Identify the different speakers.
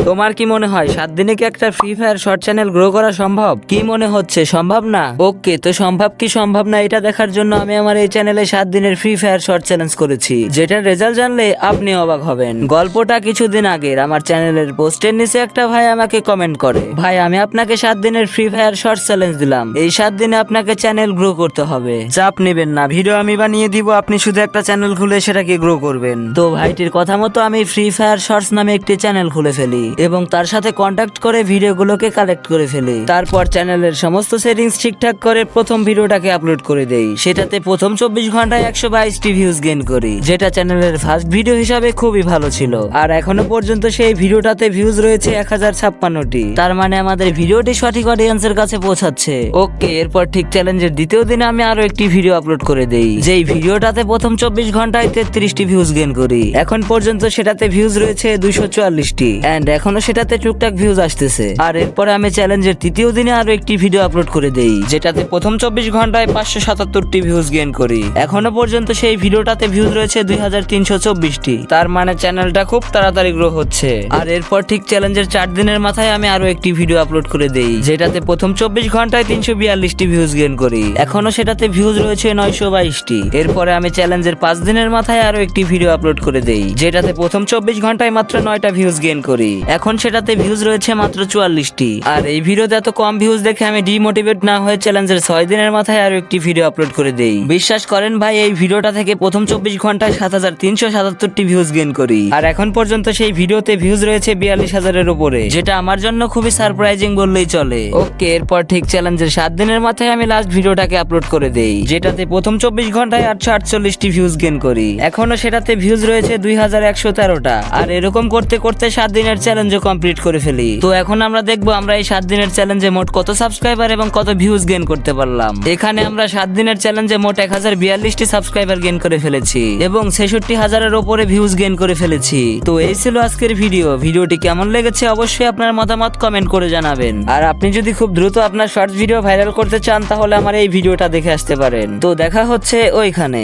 Speaker 1: তোমার কি মনে হয় 7 দিনে কি একটা free fire short channel grow করা সম্ভব? কি মনে হচ্ছে সম্ভব না? ওকে, তো সম্ভব কি সম্ভব না এটা দেখার জন্য আমি আমার এই চ্যানেলে 7 দিনের ফ্রি ফায়ার শর্ট চ্যালেঞ্জ করেছি, যেটার রেজাল্ট জানলে আপনি অবাক হবেন। গল্পটা কিছুদিন আগের। আমার চ্যানেলের পোস্টের নিচে একটা ভাই আমাকে কমেন্ট করে, ভাই আমি আপনাকে 7 দিনের ফ্রি ফায়ার শর্ট চ্যালেঞ্জ দিলাম, এই 7 দিনে আপনাকে চ্যানেল গ্রো করতে হবে। চাপ নেবেন না, ভিডিও আমি বানিয়ে দিব, আপনি শুধু একটা চ্যানেল খুলে সেটাকে গ্রো করবেন। তো ভাইটির কথা মতো আমি ফ্রি ফায়ার শর্টস নামে একটি চ্যানেল খুলে ফেলি এবং তার সাথে কন্ট্যাক্ট করে ভিডিওগুলোকে কালেক্ট করে ফেলি। তারপর চ্যানেলের সমস্ত সেটিংস ঠিকঠাক করে প্রথম ভিডিওটাকে আপলোড করে দেই। সেটাতে প্রথম 24 ঘন্টায় 122টি ভিউজ গেইন করি, যেটা চ্যানেলের ফার্স্ট ভিডিও হিসাবে খুবই ভালো ছিল। আর এখনো পর্যন্ত সেই ভিডিওটাতে ভিউজ রয়েছে 1056টি। তার মানে আমাদের ভিডিওটি সঠিক অডিয়েন্সের কাছে পৌঁছাচ্ছে। ওকে, এরপর ঠিক চ্যালেঞ্জের দ্বিতীয় দিনে আমি আরো একটি ভিডিও আপলোড করে দেই, যেই ভিডিওটাতে প্রথম 24 ঘন্টায় 33টি ভিউজ গেইন করি। এখন পর্যন্ত সেটাতে ভিউজ রয়েছে 244টি এন্ড এখনো সেটাতে টুকটাক ভিউজ আসতেছে। আর এরপরে আমি চ্যালেঞ্জের তৃতীয় দিনে আরো একটি ভিডিও আপলোড করে দেই, যেটাতে প্রথম 24 ঘন্টায় 577টি ভিউজ গেইন করি। এখনো পর্যন্ত সেই ভিডিওটাতে ভিউজ রয়েছে 2324টি। তার মানে চ্যানেলটা খুব তাড়াতাড়ি গ্রো হচ্ছে। আর এরপর ঠিক চ্যালেঞ্জের 4 দিনের মাথায় আমি আরো একটি ভিডিও আপলোড করে দেই, যেটাতে প্রথম 24 ঘন্টায় 342টি ভিউজ গেইন করি। এখনো সেটাতে ভিউজ রয়েছে 922টি। এরপরে আমি চ্যালেঞ্জের 5 দিনের মাথায় আরো একটি ভিডিও আপলোড করে দেই, যেটাতে প্রথম 24 ঘন্টায় মাত্র 9টা ভিউজ গেইন করি। এখন সেটাতে ভিউজ রয়েছে মাত্র 44টি। আর এই ভিডিওতে এত কম ভিউজ দেখে আমি ডিমোটিভেট না হয়ে চ্যালেঞ্জের 6 দিনের মাথায় আরো একটি ভিডিও আপলোড করে দেই। বিশ্বাস করেন ভাই, এই ভিডিওটা থেকে প্রথম 24 ঘন্টায় 7377টি ভিউজ গেইন করি। আর এখন পর্যন্ত সেই ভিডিওতে ভিউজ রয়েছে 42000-এর উপরে, যেটা আমার জন্য খুবই সারপ্রাইজিং বললেই চলে। ওকে, এরপর ঠিক চ্যালেঞ্জের 7 দিনের মাথায় আমি লাস্ট ভিডিওটাকে আপলোড করে দেই, যেটাতে প্রথম 24 ঘন্টায় 848টি ভিউজ গেইন করি। এখনো সেটাতে ভিউজ রয়েছে 2113টা। আর এরকম করতে করতে 7 দিনের চ্যালেঞ্জও কমপ্লিট করে ফেলি। তো এখন আমরা দেখবো আমরা এই 7 দিনের চ্যালেঞ্জে মোট কত সাবস্ক্রাইবার এবং কত ভিউজ গেইন করতে পারলাম। এখানে আমরা 7 দিনের চ্যালেঞ্জে মোট 1042টি সাবস্ক্রাইবার গেইন করে ফেলেছি এবং 66000-এর উপরে ভিউজ গেইন করে ফেলেছি। তো এই ছিল আজকের ভিডিওটি কেমন লেগেছে অবশ্যই আপনার মতামত কমেন্ট করে জানাবেন। আর আপনি যদি খুব দ্রুত আপনার শর্টস ভিডিও ভাইরাল করতে চান তাহলে আমার এই ভিডিওটা দেখে আসতে পারেন। তো দেখা হচ্ছে ওইখানে।